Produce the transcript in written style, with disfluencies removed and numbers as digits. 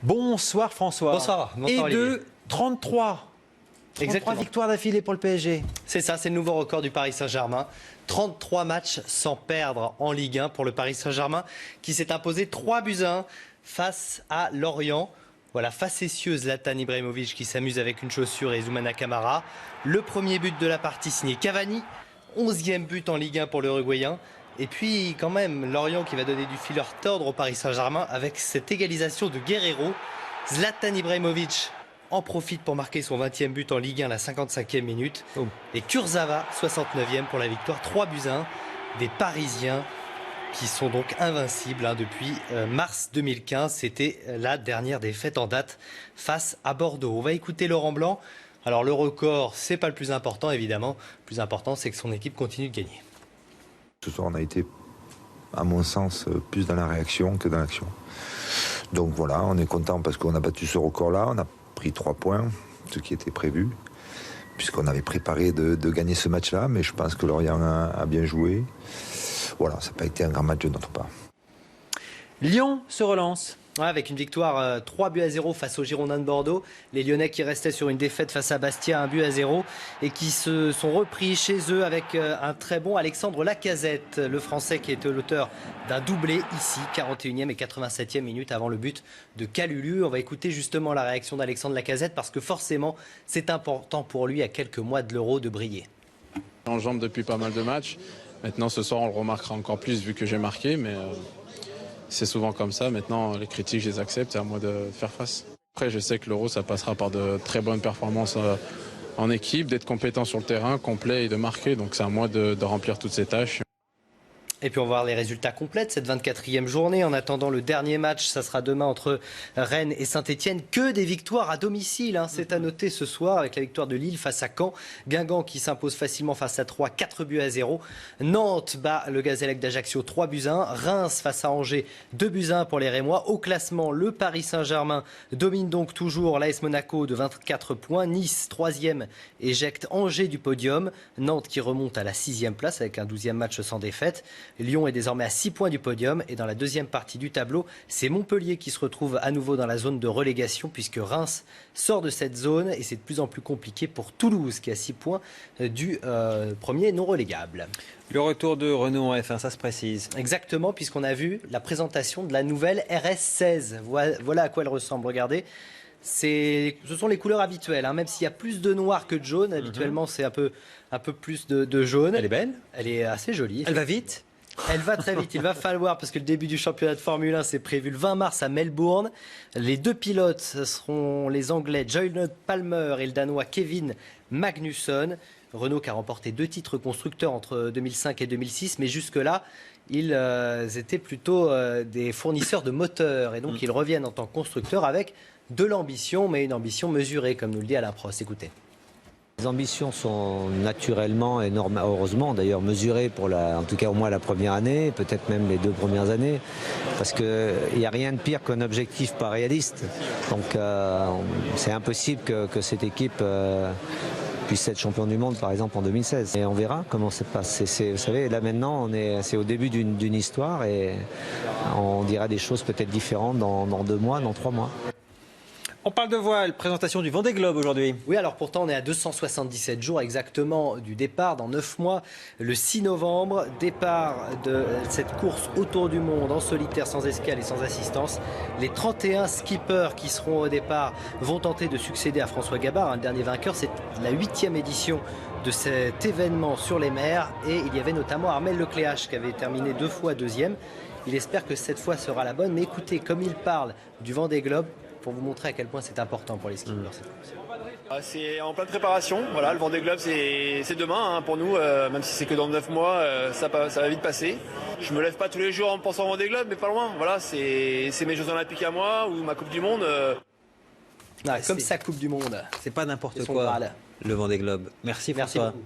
Bonsoir François. Bonsoir Et Olivier. de 33 victoires d'affilée pour le PSG. C'est ça, c'est le nouveau record du Paris Saint-Germain. 33 matchs sans perdre en Ligue 1 pour le Paris Saint-Germain qui s'est imposé 3-1 face à Lorient. Voilà, facétieux Zlatan Ibrahimovic qui s'amuse avec une chaussure et Zoumana Camara. Le premier but de la partie signé Cavani. 11e but en Ligue 1 pour l'Uruguayen. Et puis quand même Lorient qui va donner du fil à retordre au Paris Saint-Germain avec cette égalisation de Guerreiro. Zlatan Ibrahimovic en profite pour marquer son 20e but en Ligue 1 à la 55e minute. Et Kurzawa, 69e pour la victoire, 3-1 des Parisiens qui sont donc invincibles depuis mars 2015. C'était la dernière défaite en date face à Bordeaux. On va écouter Laurent Blanc. Alors le record, c'est pas le plus important évidemment. Le plus important, c'est que son équipe continue de gagner. Ce soir, on a été, à mon sens, plus dans la réaction que dans l'action. Donc voilà, on est content parce qu'on a battu ce record-là. On a pris 3 points, ce qui était prévu, puisqu'on avait préparé de gagner ce match-là. Mais je pense que Lorient a bien joué. Voilà, ça n'a pas été un grand match de notre part. Lyon se relance. Ouais, avec une victoire 3-0 face aux Girondins de Bordeaux. Les Lyonnais qui restaient sur une défaite face à Bastia, 1-0, et qui se sont repris chez eux avec un très bon Alexandre Lacazette, le Français qui était l'auteur d'un doublé ici, 41e et 87e minute avant le but de Kalulu. On va écouter justement la réaction d'Alexandre Lacazette parce que forcément c'est important pour lui à quelques mois de l'Euro de briller. En jambes depuis pas mal de matchs. Maintenant ce soir on le remarquera encore plus vu que j'ai marqué, mais c'est souvent comme ça. Maintenant, les critiques, je les accepte. C'est à moi de faire face. Après, je sais que l'Euro, ça passera par de très bonnes performances en équipe, d'être compétent sur le terrain, complet et de marquer. Donc, c'est à moi de remplir toutes ces tâches. Et puis on va voir les résultats complets de cette 24e journée. En attendant le dernier match, ça sera demain entre Rennes et Saint-Etienne. Que des victoires à domicile, c'est à noter ce soir avec la victoire de Lille face à Caen. Guingamp qui s'impose facilement face à 3, 4-0. Nantes bat le Gazélec d'Ajaccio 3-1. Reims face à Angers 2-1 pour les Rémois. Au classement, le Paris Saint-Germain domine donc toujours l'AS Monaco de 24 points. Nice 3e éjecte Angers du podium. Nantes qui remonte à la 6e place avec un 12e match sans défaite. Lyon est désormais à 6 points du podium et dans la deuxième partie du tableau, c'est Montpellier qui se retrouve à nouveau dans la zone de relégation puisque Reims sort de cette zone et c'est de plus en plus compliqué pour Toulouse qui a 6 points du premier non relégable. Le retour de Renault en F1, ça se précise. Exactement, puisqu'on a vu la présentation de la nouvelle RS16. Voilà à quoi elle ressemble, regardez. Ce sont les couleurs habituelles, même s'il y a plus de noir que de jaune. Habituellement, c'est un peu plus de jaune. Elle est belle. Elle est assez jolie. Elle va vite. Elle va très vite, il va falloir, parce que le début du championnat de Formule 1, c'est prévu le 20 mars à Melbourne. Les deux pilotes seront les Anglais Joyner Palmer et le Danois Kevin Magnussen. Renault qui a remporté 2 titres constructeurs entre 2005 et 2006, mais jusque-là, ils étaient plutôt des fournisseurs de moteurs. Et donc, ils reviennent en tant que constructeurs avec de l'ambition, mais une ambition mesurée, comme nous le dit Alain Prost. Écoutez. Les ambitions sont naturellement et heureusement d'ailleurs mesurées pour en tout cas au moins la première année, peut-être même les 2 premières années, parce qu'il n'y a rien de pire qu'un objectif pas réaliste. Donc c'est impossible que cette équipe puisse être champion du monde par exemple en 2016. Et on verra comment ça se passe. Vous savez, là maintenant c'est au début d'une histoire et on dira des choses peut-être différentes dans 2 mois, dans 3 mois. On parle de voile, présentation du Vendée Globe aujourd'hui. Oui, alors pourtant on est à 277 jours exactement du départ, dans 9 mois, le 6 novembre, départ de cette course autour du monde en solitaire, sans escale et sans assistance. Les 31 skippers qui seront au départ vont tenter de succéder à François Gabard, le dernier vainqueur. C'est la 8e édition de cet événement sur les mers et il y avait notamment Armel Lecléache qui avait terminé 2 fois 2e. Il espère que cette fois sera la bonne, mais écoutez, comme il parle du Vendée Globe, pour vous montrer à quel point c'est important pour les skippers. C'est en pleine préparation. Voilà, le Vendée Globe, c'est demain pour nous, même si c'est que dans 9 mois, ça va vite passer. Je me lève pas tous les jours en pensant au Vendée Globe, mais pas loin. Voilà, c'est mes Jeux Olympiques à moi ou ma Coupe du Monde. Comme sa Coupe du Monde. C'est pas n'importe quoi, le Vendée Globe. Merci François. Beaucoup.